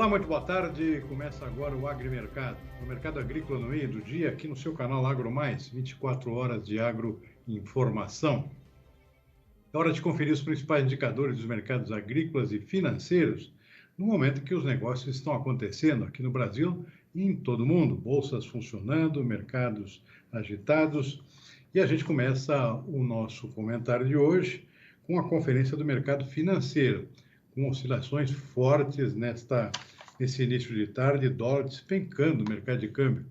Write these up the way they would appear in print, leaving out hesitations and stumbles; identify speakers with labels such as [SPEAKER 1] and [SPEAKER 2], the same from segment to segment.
[SPEAKER 1] Olá, muito boa tarde. Começa agora o Agrimercado, o mercado agrícola no meio do dia, aqui no seu canal Agro Mais, 24 horas de agroinformação. É hora de conferir os principais indicadores dos mercados agrícolas e financeiros no momento que os negócios estão acontecendo aqui no Brasil e em todo o mundo. Bolsas funcionando, mercados agitados. E a gente começa o nosso comentário de hoje com a conferência do mercado financeiro, com oscilações fortes nesse início de tarde, dólar despencando no mercado de câmbio,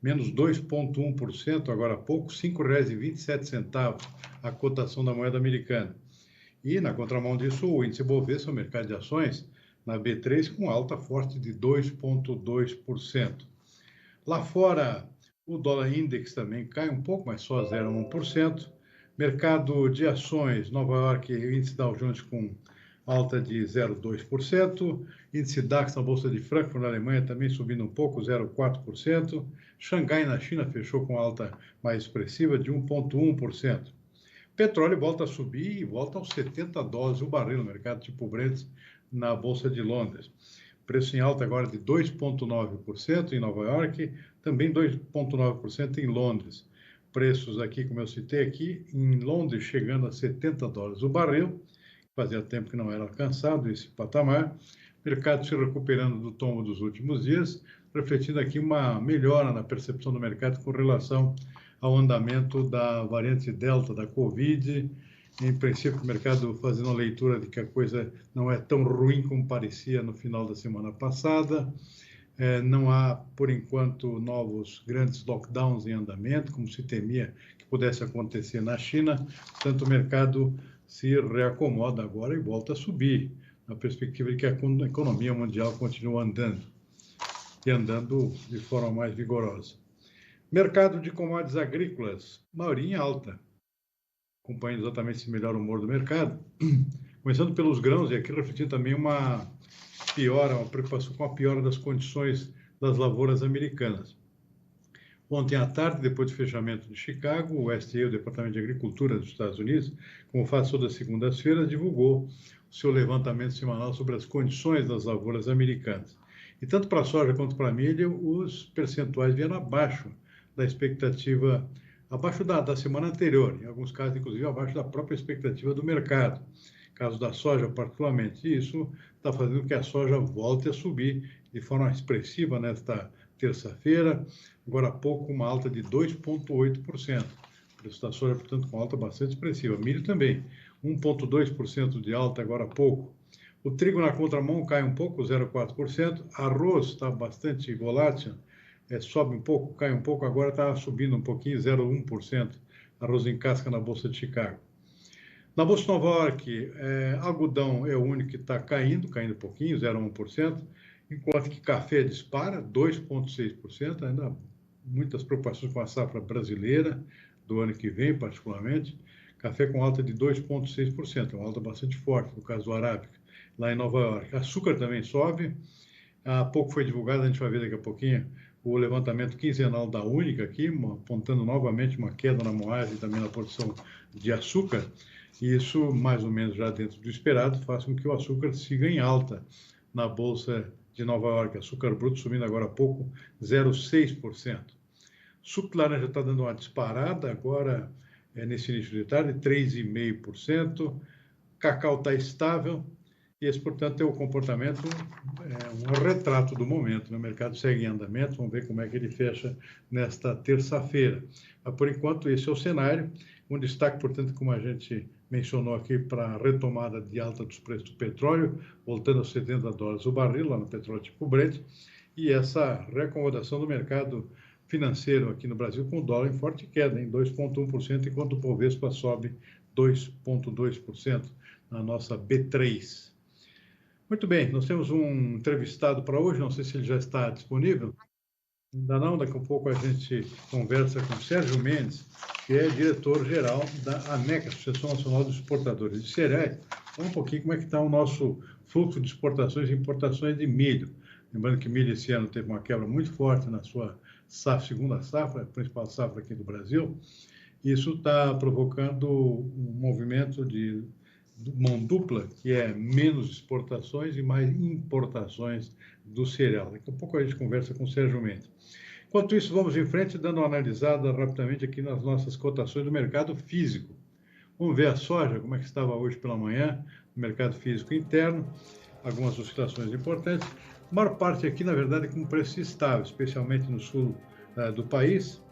[SPEAKER 1] menos 2,1%, agora há pouco, R$ 5,27 a cotação da moeda americana. E, na contramão disso, o índice Bovespa, o mercado de ações, na B3, com alta forte de 2,2%. Lá fora, o dólar index também cai um pouco, mas só 0,1%. Mercado de ações, Nova York, índice Dow Jones com alta de 0,2%. Índice DAX na Bolsa de Frankfurt, na Alemanha, também subindo um pouco, 0,4%. Xangai, na China, fechou com alta mais expressiva de 1,1%. Petróleo volta a subir e volta aos $70 o barril no mercado tipo Brent na Bolsa de Londres. Preço em alta agora de 2,9% em Nova York, também 2,9% em Londres. Preços aqui, como eu citei aqui, em Londres chegando a $70 o barril. Fazia tempo que não era alcançado esse patamar. Mercado se recuperando do tombo dos últimos dias, refletindo aqui uma melhora na percepção do mercado com relação ao andamento da variante Delta da Covid. Em princípio, o mercado fazendo a leitura de que a coisa não é tão ruim como parecia no final da semana passada. Não há, por enquanto, novos grandes lockdowns em andamento, como se temia que pudesse acontecer na China. Portanto, o mercado se reacomoda agora e volta a subir, na perspectiva de que a economia mundial continua andando, e andando de forma mais vigorosa. Mercado de commodities agrícolas, maioria em alta, acompanhando exatamente esse melhor humor do mercado, começando pelos grãos, e aqui refletindo também uma preocupação com a piora das condições das lavouras americanas. Ontem à tarde, depois do fechamento de Chicago, o USDA, o Departamento de Agricultura dos Estados Unidos, como faz todas as segundas-feiras, divulgou o seu levantamento semanal sobre as condições das lavouras americanas. E tanto para a soja quanto para a milho, os percentuais vieram abaixo da expectativa, abaixo da semana anterior, em alguns casos, inclusive, abaixo da própria expectativa do mercado. Caso da soja, particularmente, e isso está fazendo com que a soja volte a subir de forma expressiva nesta terça-feira, agora há pouco uma alta de 2,8%. O preço da soja, portanto, com alta bastante expressiva. Milho também, 1,2% de alta agora há pouco. O trigo na contramão cai um pouco, 0,4%. Arroz está bastante volátil, sobe um pouco, cai um pouco, agora está subindo um pouquinho, 0,1%. Arroz em casca na Bolsa de Chicago. Na Bolsa de Nova York, algodão é o único que está caindo um pouquinho, 0,1%, enquanto que café dispara, 2,6%, ainda muitas preocupações com a safra brasileira, do ano que vem, particularmente. Café com alta de 2,6%, uma alta bastante forte, no caso do Arábica, lá em Nova York. Açúcar também sobe, há pouco foi divulgado, a gente vai ver daqui a pouquinho, o levantamento quinzenal da Única aqui, apontando novamente uma queda na moagem e também na produção de açúcar. E isso, mais ou menos já dentro do esperado, faz com que o açúcar siga em alta na Bolsa de Nova York. Açúcar bruto subindo agora há pouco, 0,6%. Suco de laranja está dando uma disparada agora, nesse início de tarde, 3,5%. Cacau está estável. E esse, portanto, é o comportamento, um retrato do momento. O mercado segue em andamento, vamos ver como é que ele fecha nesta terça-feira. Mas, por enquanto, esse é o cenário. Um destaque, portanto, como a gente mencionou aqui, para a retomada de alta dos preços do petróleo, voltando aos $70 o barril, lá no petróleo tipo Brent, e essa reacomodação do mercado financeiro aqui no Brasil, com o dólar em forte queda, em 2,1%, enquanto o Bovespa sobe 2,2% na nossa B3. Muito bem, nós temos um entrevistado para hoje, não sei se ele já está disponível. Ainda não, daqui a pouco a gente conversa com Sérgio Mendes, que é diretor-geral da ANEC, Associação Nacional dos Exportadores de Cereais. Fala um pouquinho como é que está o nosso fluxo de exportações e importações de milho. Lembrando que milho esse ano teve uma quebra muito forte na sua segunda safra, a principal safra aqui do Brasil. Isso está provocando um movimento de mão dupla, que é menos exportações e mais importações do cereal. Daqui a pouco a gente conversa com o Sérgio Mendes. Enquanto isso, vamos em frente, dando uma analisada rapidamente aqui nas nossas cotações do mercado físico. Vamos ver a soja, como é que estava hoje pela manhã, no mercado físico interno, algumas oscilações importantes. A maior parte aqui, na verdade, com preço estável, especialmente no sul do país.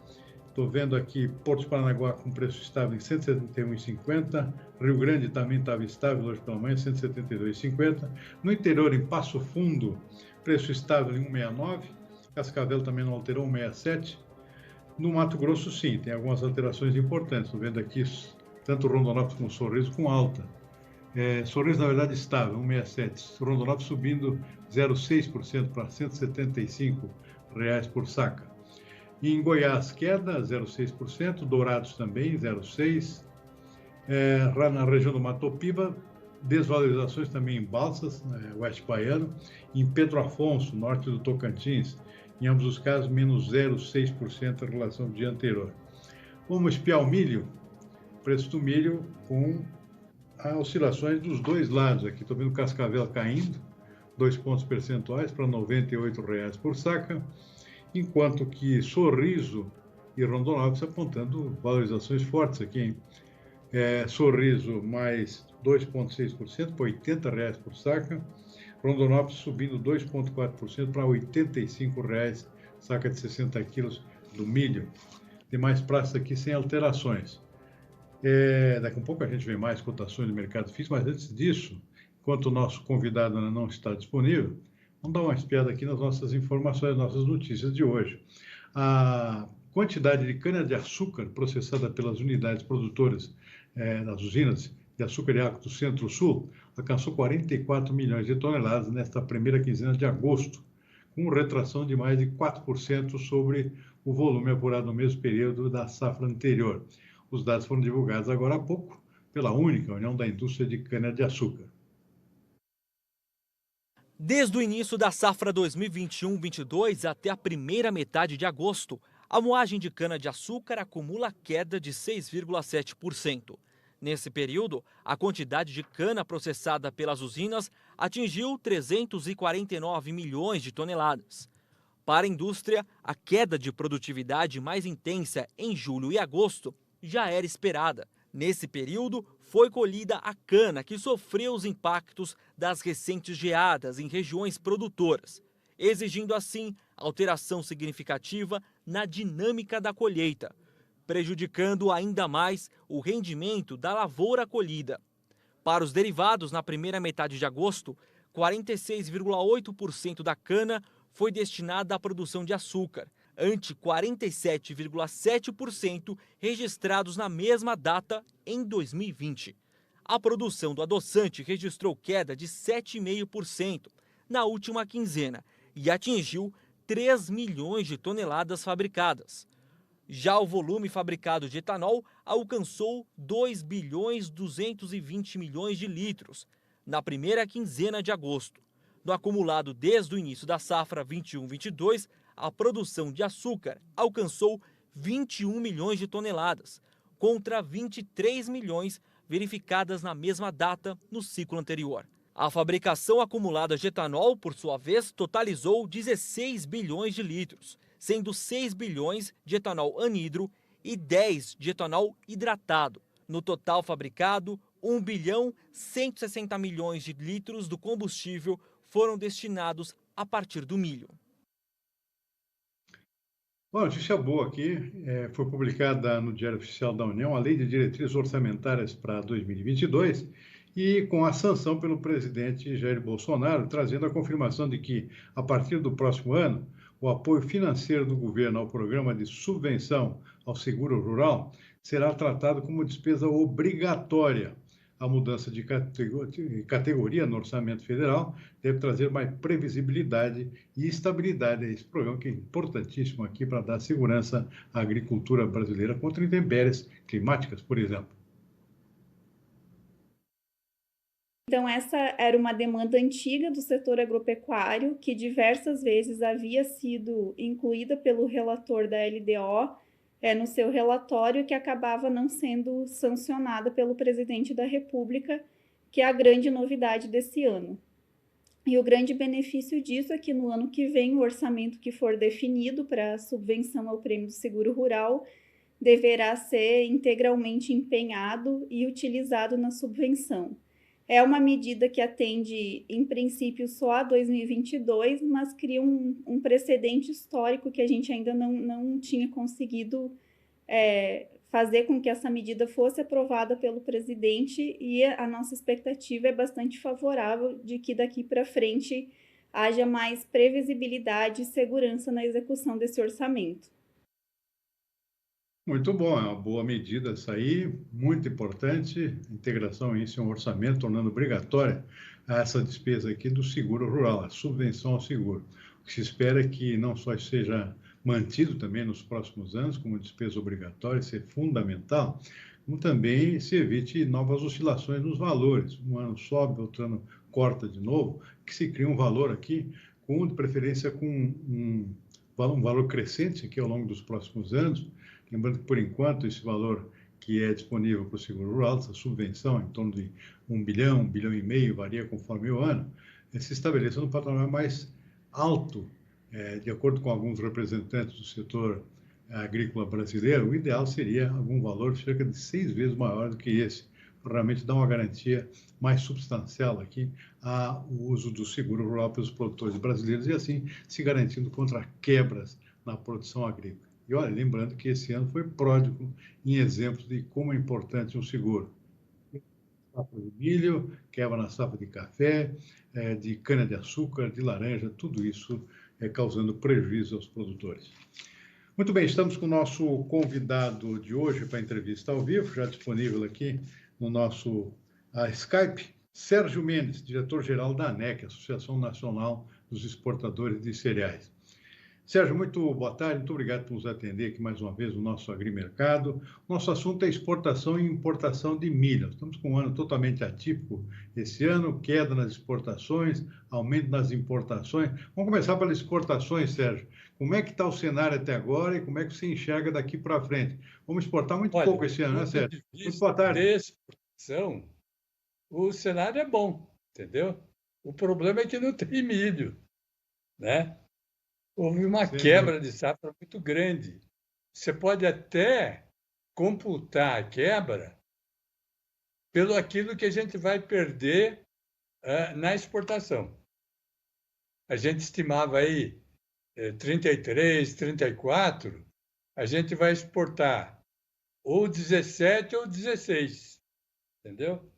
[SPEAKER 1] Estou vendo aqui Porto de Paranaguá com preço estável em 171,50. Rio Grande também estava estável hoje pela manhã, 172,50. No interior, em Passo Fundo, preço estável em 1,69. Cascavel também não alterou, 1,67. No Mato Grosso, sim, tem algumas alterações importantes. Estou vendo aqui tanto Rondonópolis como Sorriso com alta. Sorriso, na verdade, estável, 1,67. Rondonópolis subindo 0,6% para R$ 175 por saca. Em Goiás, queda, 0,6%. Dourados também, 0,6%. Na região do Matopiba, desvalorizações também em Balsas, oeste baiano. Em Pedro Afonso, norte do Tocantins, em ambos os casos, menos 0,6% em relação ao dia anterior. Vamos espiar o milho. Preço do milho com oscilações dos dois lados aqui. Estou vendo o Cascavel caindo, 2 pontos percentuais para R$ 98 por saca, enquanto que Sorriso e Rondonópolis apontando valorizações fortes aqui, hein? Sorriso mais 2,6% para R$ 80 por saca, Rondonópolis subindo 2,4% para R$ 85, saca de 60 quilos do milho. Tem mais praças aqui sem alterações. Daqui a pouco a gente vê mais cotações do mercado físico, mas antes disso, enquanto o nosso convidado ainda não está disponível, vamos dar uma espiada aqui nas nossas informações, nossas notícias de hoje. A quantidade de cana-de-açúcar processada pelas unidades produtoras das usinas de açúcar e água do Centro-Sul alcançou 44 milhões de toneladas nesta primeira quinzena de agosto, com retração de mais de 4% sobre o volume apurado no mesmo período da safra anterior. Os dados foram divulgados agora há pouco pela única União da Indústria de Cana-de-Açúcar.
[SPEAKER 2] Desde o início da safra 2021-22 até a primeira metade de agosto, a moagem de cana-de-açúcar acumula queda de 6,7%. Nesse período, a quantidade de cana processada pelas usinas atingiu 349 milhões de toneladas. Para a indústria, a queda de produtividade mais intensa em julho e agosto já era esperada. Nesse período, foi colhida a cana que sofreu os impactos das recentes geadas em regiões produtoras, exigindo assim alteração significativa na dinâmica da colheita, prejudicando ainda mais o rendimento da lavoura colhida. Para os derivados, na primeira metade de agosto, 46,8% da cana foi destinada à produção de açúcar, ante 47,7% registrados na mesma data em 2020. A produção do adoçante registrou queda de 7,5% na última quinzena e atingiu 3 milhões de toneladas fabricadas. Já o volume fabricado de etanol alcançou 2 bilhões 220 milhões de litros na primeira quinzena de agosto. No acumulado desde o início da safra 21-22, a produção de açúcar alcançou 21 milhões de toneladas, contra 23 milhões verificadas na mesma data no ciclo anterior. A fabricação acumulada de etanol, por sua vez, totalizou 16 bilhões de litros, sendo 6 bilhões de etanol anidro e 10 de etanol hidratado. No total fabricado, 1 bilhão 160 milhões de litros do combustível foram destinados a partir do milho.
[SPEAKER 1] Bom, notícia boa aqui, foi publicada no Diário Oficial da União a Lei de Diretrizes Orçamentárias para 2022 e com a sanção pelo presidente Jair Bolsonaro, trazendo a confirmação de que, a partir do próximo ano, o apoio financeiro do governo ao programa de subvenção ao seguro rural será tratado como despesa obrigatória. A mudança de categoria no orçamento federal deve trazer mais previsibilidade e estabilidade a esse programa, que é importantíssimo aqui para dar segurança à agricultura brasileira contra intempéries climáticas, por exemplo.
[SPEAKER 3] Então, essa era uma demanda antiga do setor agropecuário, que diversas vezes havia sido incluída pelo relator da LDO no seu relatório, que acabava não sendo sancionada pelo presidente da República, que é a grande novidade desse ano. E o grande benefício disso é que no ano que vem, o orçamento que for definido para a subvenção ao Prêmio do Seguro Rural deverá ser integralmente empenhado e utilizado na subvenção. É uma medida que atende, em princípio, só a 2022, mas cria um precedente histórico que a gente ainda não tinha conseguido fazer com que essa medida fosse aprovada pelo presidente, e a nossa expectativa é bastante favorável de que daqui para frente haja mais previsibilidade e segurança na execução desse orçamento.
[SPEAKER 1] Muito bom, é uma boa medida essa aí, muito importante, integração isso em um orçamento, tornando obrigatória essa despesa aqui do seguro rural, a subvenção ao seguro. O que se espera é que não só seja mantido também nos próximos anos como despesa obrigatória, isso é fundamental, como também se evite novas oscilações nos valores. Um ano sobe, outro ano corta de novo, que se cria um valor aqui, de preferência com um valor crescente aqui ao longo dos próximos anos. Lembrando que, por enquanto, esse valor que é disponível para o seguro rural, essa subvenção, em torno de 1 bilhão, 1 bilhão e meio, varia conforme o ano, se estabeleça no patamar mais alto, de acordo com alguns representantes do setor agrícola brasileiro. O ideal seria algum valor cerca de 6 vezes maior do que esse, para realmente dar uma garantia mais substancial aqui ao uso do seguro rural pelos produtores brasileiros e, assim, se garantindo contra quebras na produção agrícola. E olha, lembrando que esse ano foi pródigo em exemplos de como é importante um seguro. Safra de milho, quebra na safra de café, de cana-de-açúcar, de laranja, tudo isso causando prejuízo aos produtores. Muito bem, estamos com o nosso convidado de hoje para a entrevista ao vivo, já disponível aqui no nosso Skype, Sérgio Mendes, diretor-geral da ANEC, Associação Nacional dos Exportadores de Cereais. Sérgio, muito boa tarde, muito obrigado por nos atender aqui mais uma vez no nosso Agrimercado. Nosso assunto é exportação e importação de milho. Estamos com um ano totalmente atípico esse ano, queda nas exportações, aumento nas importações. Vamos começar pelas exportações, Sérgio. Como é que está o cenário até agora e como é que você enxerga daqui para frente? Vamos exportar muito pouco esse ano, né, Sérgio?
[SPEAKER 4] Muito boa tarde. De exportação, o cenário é bom, entendeu? O problema é que não tem milho, né? Houve uma quebra de safra muito grande. Você pode até computar a quebra pelo aquilo que a gente vai perder na exportação. A gente estimava aí 33, 34, a gente vai exportar ou 17 ou 16, entendeu?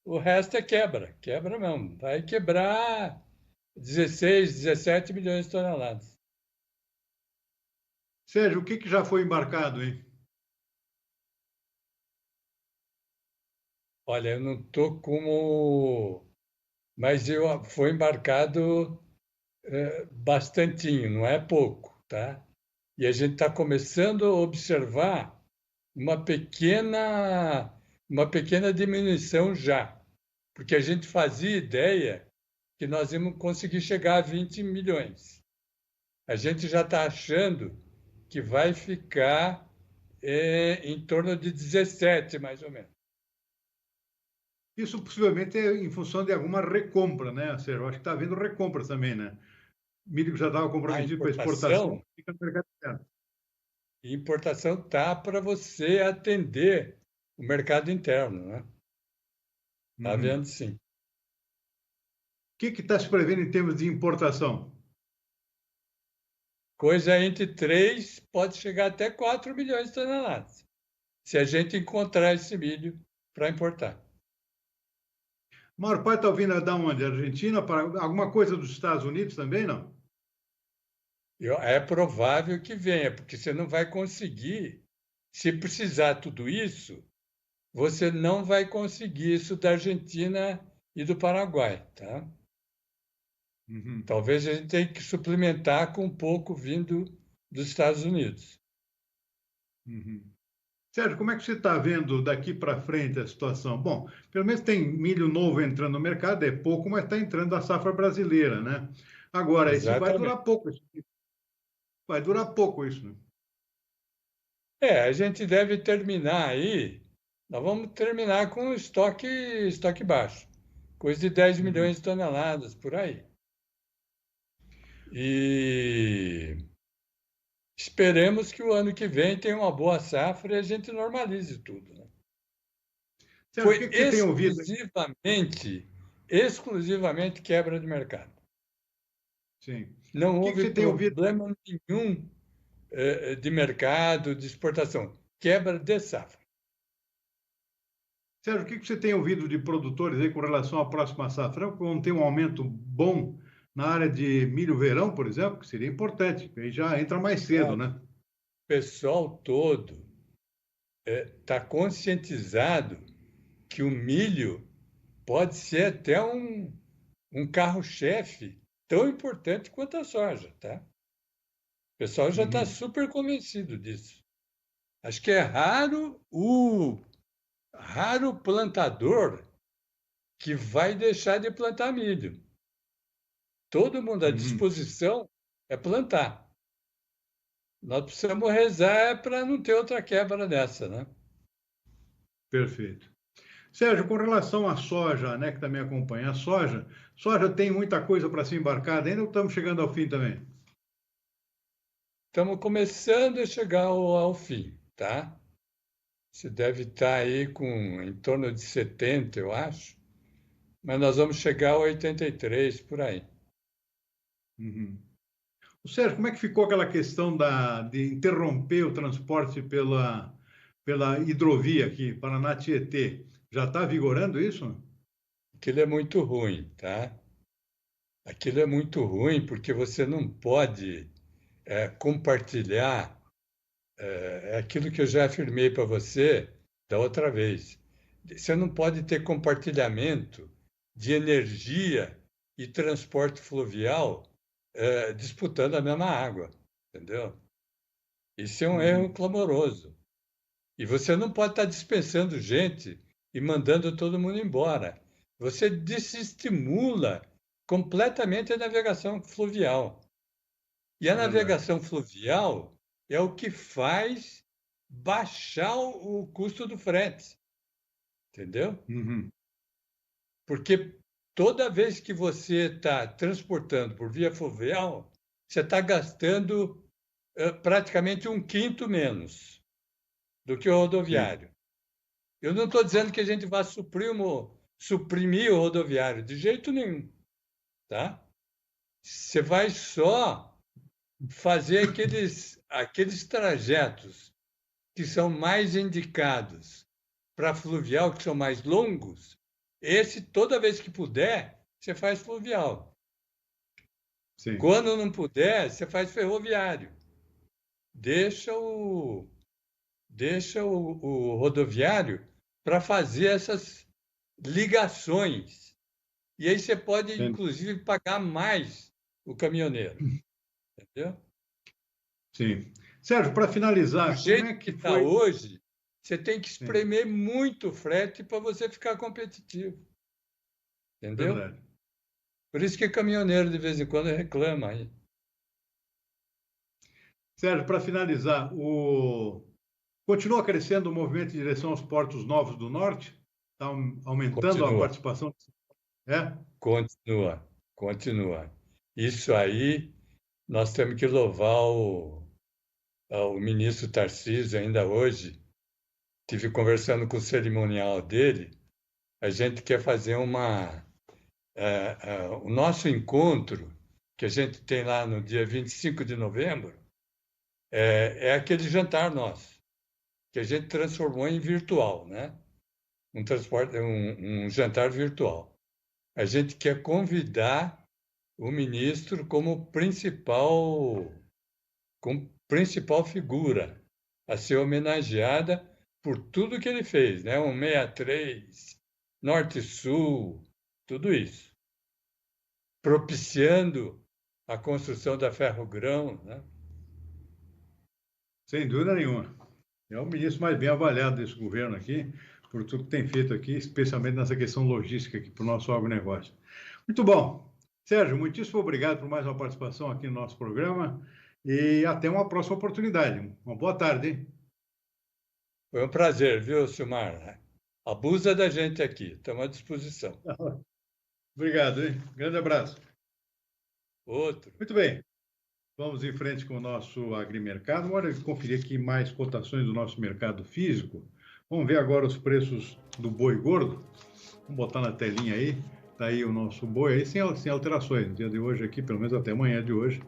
[SPEAKER 4] O resto é quebra mesmo. Vai quebrar 16, 17 milhões de toneladas.
[SPEAKER 1] Sérgio, o que já foi embarcado, hein?
[SPEAKER 4] Olha, eu não estou como... Mas foi embarcado bastantinho, não é pouco, tá? E a gente está começando a observar uma pequena diminuição já, porque a gente fazia ideia que nós íamos conseguir chegar a 20 milhões. A gente já está achando que vai ficar em torno de 17, mais ou menos.
[SPEAKER 1] Isso possivelmente é em função de alguma recompra, né, Sérgio? Acho que está havendo recompra também, né? Milho que já estava comprometido para exportação, fica no mercado interno.
[SPEAKER 4] Importação está para você atender o mercado interno, né? Está vendo, sim.
[SPEAKER 1] O que está se prevendo em termos de importação?
[SPEAKER 4] Coisa entre 3, pode chegar até 4 milhões de toneladas, se a gente encontrar esse milho para importar.
[SPEAKER 1] A maior parte está vindo da onde? Argentina? Para alguma coisa dos Estados Unidos também, não?
[SPEAKER 4] É provável que venha, porque você não vai conseguir, se precisar tudo isso, você não vai conseguir isso da Argentina e do Paraguai, tá? Talvez a gente tenha que suplementar com um pouco vindo dos Estados Unidos.
[SPEAKER 1] Sérgio, como é que você está vendo daqui para frente a situação? Bom, pelo menos tem milho novo entrando no mercado, é pouco, mas está entrando a safra brasileira, né? Agora, isso vai durar pouco. Vai durar pouco isso, né?
[SPEAKER 4] A gente deve terminar aí nós vamos terminar com estoque baixo, coisa de 10
[SPEAKER 1] Uhum.
[SPEAKER 4] milhões de toneladas, por aí. E esperemos que o ano que vem tenha uma boa safra e a gente normalize tudo, né?
[SPEAKER 1] Sérgio, o
[SPEAKER 4] Foi
[SPEAKER 1] que que você tem ouvido?
[SPEAKER 4] exclusivamente quebra de mercado.
[SPEAKER 1] Sim.
[SPEAKER 4] Não
[SPEAKER 1] O que que
[SPEAKER 4] houve
[SPEAKER 1] você tem ouvido?
[SPEAKER 4] problema nenhum de mercado, de exportação. Quebra de safra.
[SPEAKER 1] Sérgio, o que que você tem ouvido de produtores aí com relação à próxima safra? Vão ter um aumento bom na área de milho verão, por exemplo, que seria importante, porque aí já entra mais cedo,
[SPEAKER 4] Olha,
[SPEAKER 1] né?
[SPEAKER 4] o pessoal todo está conscientizado que o milho pode ser até um carro-chefe tão importante quanto a soja, tá? O pessoal já está
[SPEAKER 1] Uhum.
[SPEAKER 4] super convencido disso. Acho que é raro plantador que vai deixar de plantar milho. Todo mundo à
[SPEAKER 1] Uhum.
[SPEAKER 4] disposição é plantar. Nós precisamos rezar para não ter outra quebra dessa, né?
[SPEAKER 1] Perfeito. Sérgio, com relação à soja, né, que também acompanha a soja tem muita coisa para ser embarcada ainda ou estamos chegando ao fim também?
[SPEAKER 4] Estamos começando a chegar ao fim, tá? Você deve estar aí com em torno de 70, eu acho, mas nós vamos chegar a 83 por aí.
[SPEAKER 1] Uhum. O Sérgio, como é que ficou aquela questão de interromper o transporte pela hidrovia aqui, Paraná-Tietê? Já está vigorando isso?
[SPEAKER 4] Aquilo é muito ruim, tá? Aquilo é muito ruim porque você não pode compartilhar. É aquilo que eu já afirmei para você da outra vez. Você não pode ter compartilhamento de energia e transporte fluvial disputando a mesma água, entendeu? Isso é um erro
[SPEAKER 1] Uhum.
[SPEAKER 4] clamoroso. E você não pode estar dispensando gente e mandando todo mundo embora. Você desestimula completamente a navegação fluvial. E a
[SPEAKER 1] Verdade.
[SPEAKER 4] navegação fluvial é o que faz baixar o custo do frete, entendeu?
[SPEAKER 1] Uhum.
[SPEAKER 4] Porque toda vez que você está transportando por via fluvial, você está gastando praticamente um quinto menos do que o
[SPEAKER 1] Sim.
[SPEAKER 4] rodoviário. Eu não estou dizendo que a gente vai suprimir o rodoviário, de jeito nenhum, tá? Você vai só fazer aqueles trajetos que são mais indicados para fluvial, que são mais longos, esse, toda vez que puder, você faz fluvial.
[SPEAKER 1] Sim.
[SPEAKER 4] Quando não puder, você faz ferroviário. Deixa o, deixa o rodoviário para fazer essas ligações. E aí você pode,
[SPEAKER 1] Sim.
[SPEAKER 4] inclusive, pagar mais o caminhoneiro. Entendeu?
[SPEAKER 1] Sim. Sérgio, para
[SPEAKER 4] Do
[SPEAKER 1] finalizar, como
[SPEAKER 4] jeito
[SPEAKER 1] é
[SPEAKER 4] que
[SPEAKER 1] que
[SPEAKER 4] está
[SPEAKER 1] foi?
[SPEAKER 4] hoje, você tem que
[SPEAKER 1] Sim,
[SPEAKER 4] espremer muito frete para você ficar competitivo. Entendeu?
[SPEAKER 1] verdade.
[SPEAKER 4] Por isso que caminhoneiro de vez em quando reclama aí.
[SPEAKER 1] Sérgio, para finalizar, continua crescendo o movimento em direção aos portos novos do norte? Está aumentando a
[SPEAKER 4] Continua,
[SPEAKER 1] participação? É?
[SPEAKER 4] continua. Isso aí nós temos que louvar o ministro Tarcísio ainda hoje. Tive conversando com o cerimonial dele. A gente quer fazer o nosso encontro que a gente tem lá no dia 25 de novembro é aquele jantar nosso, que a gente transformou em virtual, né? Um jantar virtual. A gente quer convidar o ministro como principal figura a ser homenageada por tudo que ele fez, né? 163, Norte-Sul, tudo isso, propiciando a construção da Ferrogrão, né?
[SPEAKER 1] Sem dúvida nenhuma. É o ministro mais bem avaliado desse governo aqui, por tudo que tem feito aqui, especialmente nessa questão logística aqui para o nosso agronegócio. Muito bom. Sérgio, muitíssimo obrigado por mais uma participação aqui no nosso programa e até uma próxima oportunidade. Uma boa tarde, hein?
[SPEAKER 4] Foi um prazer, viu, Silmar? Abusa da gente aqui, estamos à disposição.
[SPEAKER 1] Obrigado, hein? Grande abraço.
[SPEAKER 4] Outro.
[SPEAKER 1] Muito bem. Vamos em frente com o nosso agrimercado. Agora, conferir aqui mais cotações do nosso mercado físico. Vamos ver agora os preços do boi gordo. Vamos botar na telinha aí. Está aí o nosso boi aí, sem alterações. No dia de hoje aqui, pelo menos até amanhã de hoje,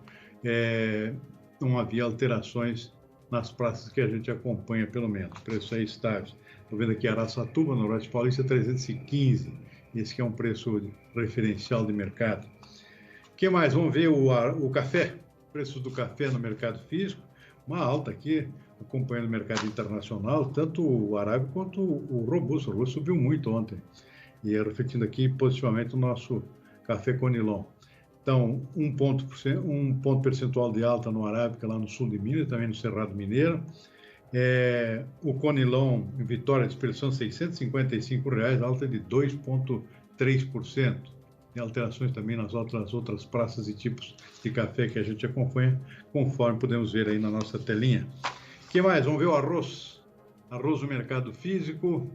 [SPEAKER 1] não havia alterações nas praças que a gente acompanha, pelo menos. Preço aí estável. Estou vendo aqui Araçatuba, Noroeste Paulista, 315. Esse que é um preço referencial de mercado. O que mais? Vamos ver o café. Preços do café no mercado físico. Uma alta aqui, acompanhando o mercado internacional, tanto o arábico quanto o robusto. O robusto subiu muito ontem. E refletindo aqui positivamente o nosso café Conilon. Então, um ponto percentual de alta no arábica lá no sul de Minas, também no Cerrado Mineiro. O Conilon em Vitória de Expressão, R$ 655, alta de 2,3%. Tem alterações também nas outras praças e tipos de café que a gente acompanha, conforme podemos ver aí na nossa telinha. O que mais? Vamos ver o arroz. Arroz no mercado físico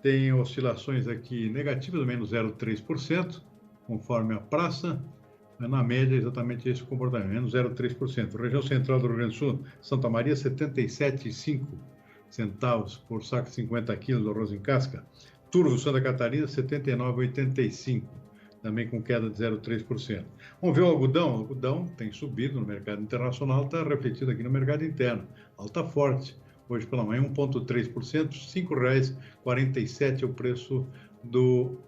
[SPEAKER 1] tem oscilações aqui negativas, menos 0,3%, conforme a praça. Na média, exatamente esse comportamento, menos 0,3%. Região central do Rio Grande do Sul, Santa Maria, 77,5 centavos por saco de 50 quilos de arroz em casca. Turvo, Santa Catarina, 79,85, também com queda de 0,3%. Vamos ver o algodão. O algodão tem subido no mercado internacional, está refletido aqui no mercado interno. Alta forte. Hoje pela manhã, 1,3%, R$ 5,47 é o preço do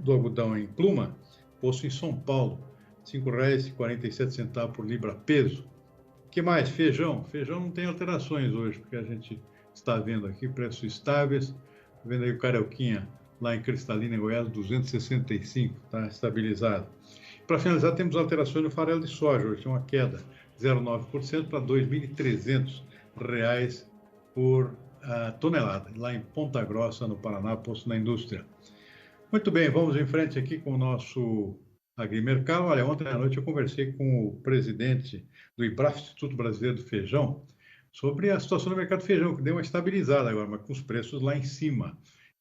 [SPEAKER 1] algodão em pluma, posto em São Paulo. R$ 5,47 por libra peso. O que mais? Feijão. Feijão não tem alterações hoje, porque a gente está vendo aqui preços estáveis. Estou vendo aí o Carioquinha, lá em Cristalina, em Goiás, 265, está estabilizado. Para finalizar, temos alterações no farelo de soja. Hoje tem uma queda de 0,9% para R$ 2.300 por tonelada, lá em Ponta Grossa, no Paraná, posto na indústria. Muito bem, vamos em frente aqui com o nosso agrimercado. Olha, ontem à noite eu conversei com o presidente do IBRAF, Instituto Brasileiro do Feijão, sobre a situação do mercado de feijão, que deu uma estabilizada agora, mas com os preços lá em cima.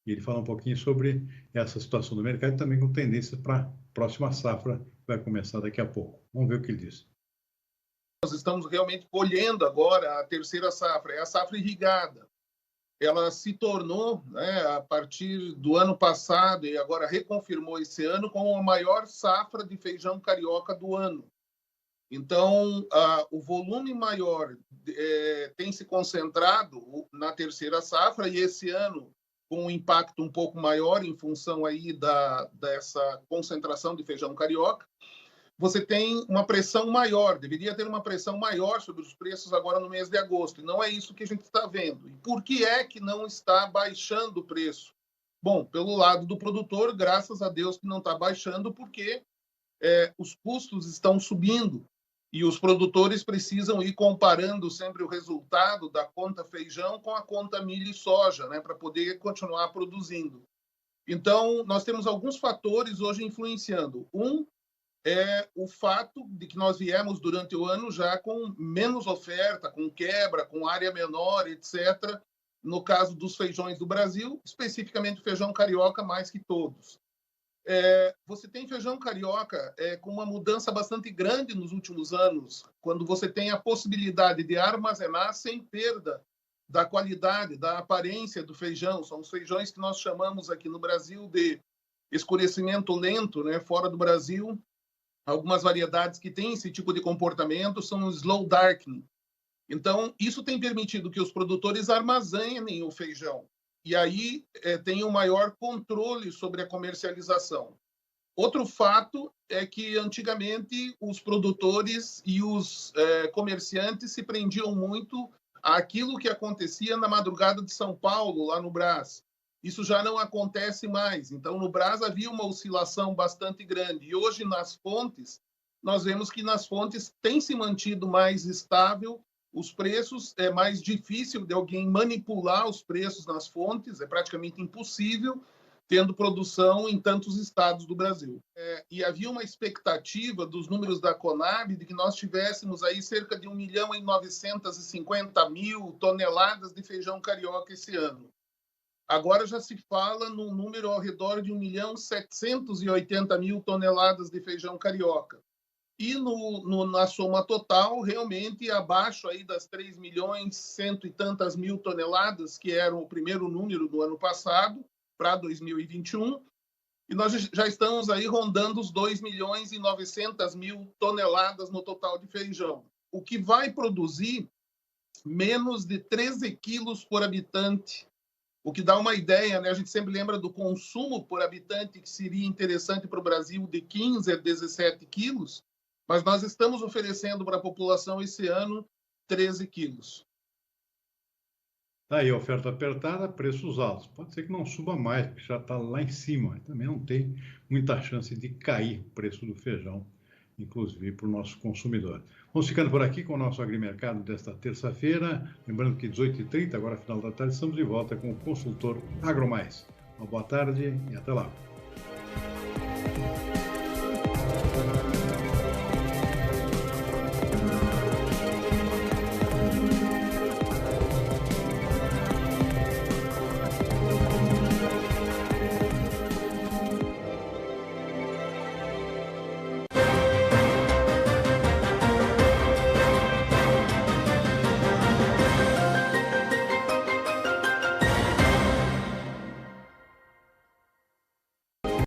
[SPEAKER 1] E ele fala um pouquinho sobre essa situação do mercado e também com tendência para a próxima safra, que vai começar daqui a pouco. Vamos ver o que ele diz.
[SPEAKER 5] Nós estamos realmente colhendo agora a terceira safra, é a safra irrigada. Ela se tornou, né, a partir do ano passado, e agora reconfirmou esse ano, como a maior safra de feijão carioca do ano. Então, o volume maior tem se concentrado na terceira safra, e esse ano, com um impacto um pouco maior em função aí dessa concentração de feijão carioca, você tem uma pressão maior, deveria ter uma pressão maior sobre os preços agora no mês de agosto, e não é isso que a gente está vendo. E por que é que não está baixando o preço? Bom, pelo lado do produtor, graças a Deus que não está baixando, porque os custos estão subindo, e os produtores precisam ir comparando sempre o resultado da conta feijão com a conta milho e soja, né, para poder continuar produzindo. Então, nós temos alguns fatores hoje influenciando. É o fato de que nós viemos durante o ano já com menos oferta, com quebra, com área menor, etc., no caso dos feijões do Brasil, especificamente o feijão carioca mais que todos. Você tem feijão carioca com uma mudança bastante grande nos últimos anos, quando você tem a possibilidade de armazenar sem perda da qualidade, da aparência do feijão. São os feijões que nós chamamos aqui no Brasil de escurecimento lento, né? Fora do Brasil, algumas variedades que têm esse tipo de comportamento são o slow darkening. Então, isso tem permitido que os produtores armazenem o feijão. E aí tem um maior controle sobre a comercialização. Outro fato é que, antigamente, os produtores e os comerciantes se prendiam muito àquilo que acontecia na madrugada de São Paulo, lá no Brás. Isso já não acontece mais. Então, no Brás havia uma oscilação bastante grande. E hoje, nas fontes, nós vemos que nas fontes tem se mantido mais estável os preços. É mais difícil de alguém manipular os preços nas fontes, é praticamente impossível. tendo produção em tantos estados do Brasil. E havia uma expectativa dos números da Conab de que nós tivéssemos aí cerca de 1.950.000 toneladas de feijão carioca esse ano. Agora já se fala num número ao redor de 1.780.000 toneladas de feijão carioca. E na soma total, realmente abaixo aí das 3.100.000 e tantas mil toneladas, que era o primeiro número do ano passado, para 2021, e nós já estamos aí rondando os 2.900.000 toneladas no total de feijão, o que vai produzir menos de 13 quilos por habitante, o que dá uma ideia, né? A gente sempre lembra do consumo por habitante, que seria interessante para o Brasil, de 15 a 17 quilos, mas nós estamos oferecendo para a população esse ano 13 quilos.
[SPEAKER 1] Tá aí, oferta apertada, preços altos. Pode ser que não suba mais, porque já está lá em cima. Também não tem muita chance de cair o preço do feijão, inclusive para o nosso consumidor. Vamos ficando por aqui com o nosso agrimercado desta terça-feira. Lembrando que 18h30, agora final da tarde, estamos de volta com o consultor AgroMais. Uma boa tarde e até lá.